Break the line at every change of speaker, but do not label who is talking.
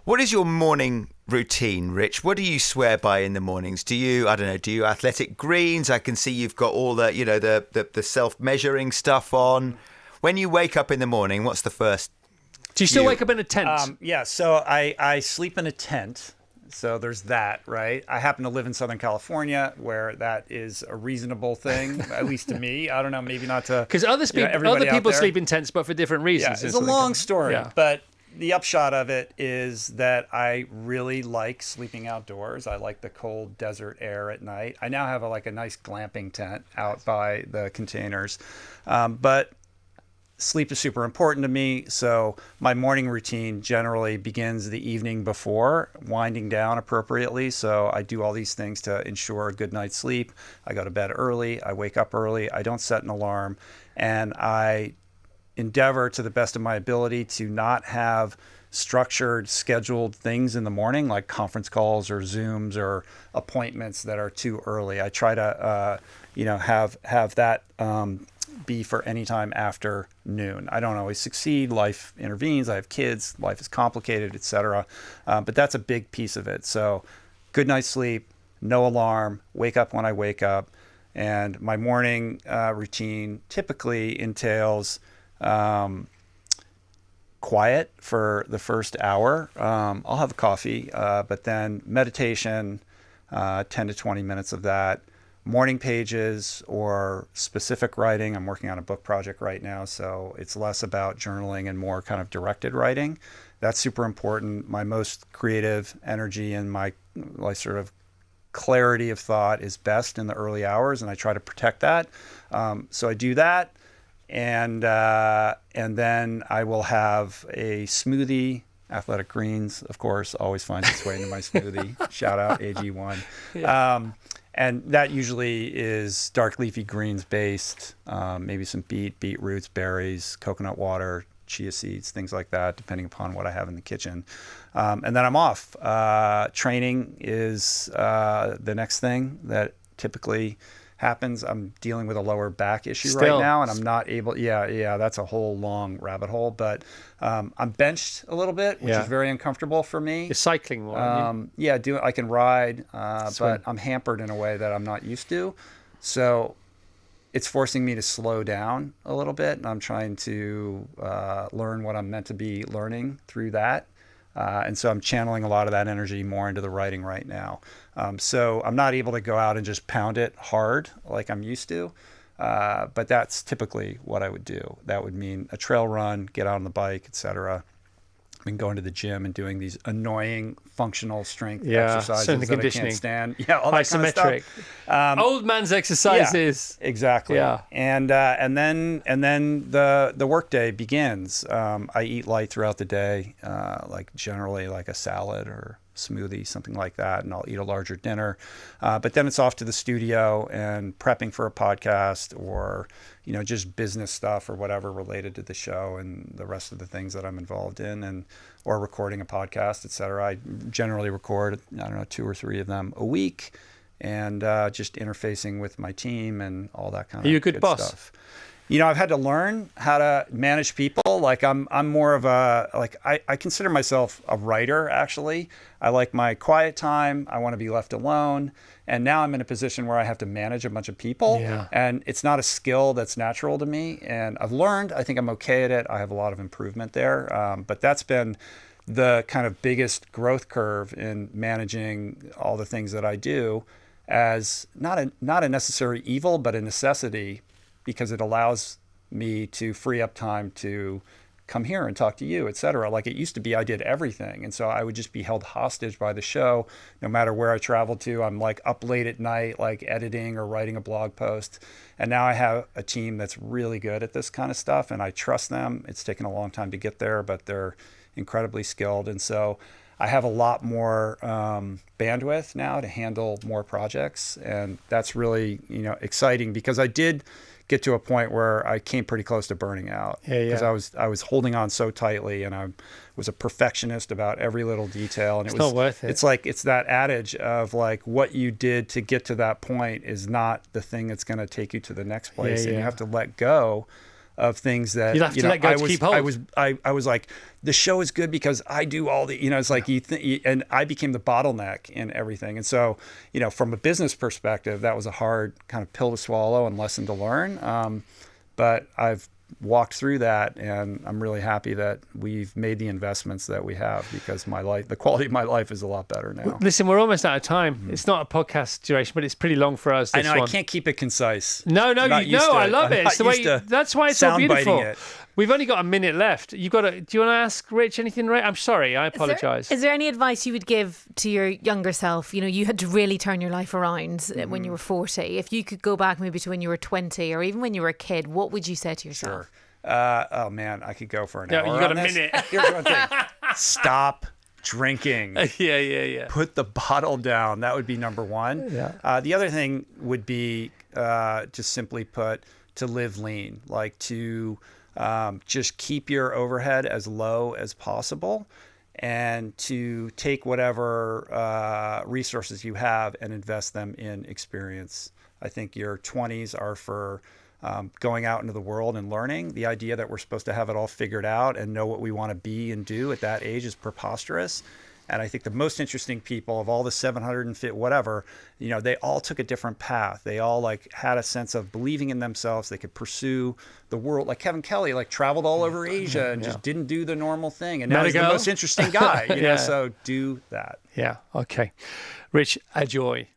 What is your morning routine, Rich? What do you swear by in the mornings? Do you athletic greens? I can see you've got all the, the self-measuring stuff on. When you wake up in the morning, what's the first?
Do you still wake up in a tent?
Yeah, so I sleep in a tent. So there's that, right? I happen to live in Southern California, where that is a reasonable thing, at least to me. I don't know, maybe not to
because other people sleep in tents, but for different reasons.
Yeah, it's a long story, but the upshot of it is that I really like sleeping outdoors. I like the cold desert air at night. I now have a nice glamping tent out by the containers, but sleep is super important to me. So my morning routine generally begins the evening before, winding down appropriately. So I do all these things to ensure a good night's sleep. I go to bed early. I wake up early. I don't set an alarm, and I endeavor to the best of my ability to not have structured, scheduled things in the morning, like conference calls or Zooms or appointments that are too early. I try to, have that be for any time after noon. I don't always succeed. Life intervenes. I have kids. Life is complicated, etc. But that's a big piece of it. So good night's sleep, no alarm, wake up when I wake up. And my morning routine typically entails quiet for the first hour. I'll have a coffee, but then meditation, 10 to 20 minutes of that. Morning pages or specific writing. I'm working on a book project right now, so it's less about journaling and more kind of directed writing. That's super important. My most creative energy and my sort of clarity of thought is best in the early hours, and I try to protect that. So I do that. And then I will have a smoothie. Athletic Greens, of course, always finds its way into my smoothie. Shout out AG1. Yeah. And that usually is dark leafy greens based, maybe some beetroots, berries, coconut water, chia seeds, things like that, depending upon what I have in the kitchen. And then I'm off. Training is the next thing that typically happens. I'm dealing with a lower back issue right now, and I'm not able. Yeah, that's a whole long rabbit hole. But I'm benched a little bit, which is very uncomfortable for me.
You're cycling more.
I can ride, but I'm hampered in a way that I'm not used to. So it's forcing me to slow down a little bit, and I'm trying to learn what I'm meant to be learning through that. And so I'm channeling a lot of that energy more into the writing right now. So I'm not able to go out and just pound it hard like I'm used to. But that's typically what I would do. That would mean a trail run, get out on the bike, etc. I've been going to the gym and doing these annoying functional strength exercises that I can't stand. Yeah, all that kind of stuff.
Old man's exercises.
Yeah, exactly. Yeah. And then the workday begins. I eat light throughout the day, generally like a salad or smoothie, something like that, and I'll eat a larger dinner. But then it's off to the studio and prepping for a podcast or, just business stuff or whatever related to the show and the rest of the things that I'm involved in, or recording a podcast, etc. I generally record, 2 or 3 of them a week, and just interfacing with my team and all that kind of
Are you a good boss?
Stuff. I've had to learn how to manage people. Like I'm more of I consider myself a writer, actually. I like my quiet time. I want to be left alone. And now I'm in a position where I have to manage a bunch of people. Yeah. And it's not a skill that's natural to me. And I've learned, I think I'm okay at it. I have a lot of improvement there. But that's been the kind of biggest growth curve in managing all the things that I do as not a necessary evil, but a necessity, because it allows me to free up time to come here and talk to you, et cetera. Like it used to be, I did everything. And so I would just be held hostage by the show, no matter where I traveled to. I'm like up late at night, like editing or writing a blog post. And now I have a team that's really good at this kind of stuff, and I trust them. It's taken a long time to get there, but they're incredibly skilled. And so I have a lot more bandwidth now to handle more projects. And that's really, exciting, because I did get to a point where I came pretty close to burning out, because I was holding on so tightly, and I was a perfectionist about every little detail, and
it's not worth it.
It's that adage of like, what you did to get to that point is not the thing that's going to take you to the next place, and you have to let go of things that
you'll have to let go to keep hold.
I was like, the show is good because I do all the, it's like and I became the bottleneck in everything. And so, from a business perspective, that was a hard kind of pill to swallow and lesson to learn. But I've walked through that, and I'm really happy that we've made the investments that we have, because the quality of my life is a lot to now.
Listen, we're almost out of time. It's not a podcast duration, but it's pretty long for us.
I know. I can't keep it concise.
No, I love it. It's the way, that's why it's so beautiful. We've only got a minute left. Do you want to ask Rich anything, right? I'm sorry. I apologize.
Is there any advice you would give to your younger self? You had to really turn your life around when you were 40. If you could go back maybe to when you were 20 or even when you were a kid, what would you say to yourself?
Sure. Oh man, I could go for an hour.
You got a minute.
Here's one thing. Stop drinking.
Yeah.
Put the bottle down. That would be number one.
Yeah.
The other thing would be, just simply put, to live lean, like to just keep your overhead as low as possible, and to take whatever resources you have and invest them in experience. I think your 20s are for going out into the world and learning. The idea that we're supposed to have it all figured out and know what we want to be and do at that age is preposterous. And I think the most interesting people of all the 750, whatever, they all took a different path. They all had a sense of believing in themselves. They could pursue the world. Like Kevin Kelly, traveled all over Asia and just didn't do the normal thing. And now he's the most interesting guy, so do that.
Yeah. Okay. Rich, a joy.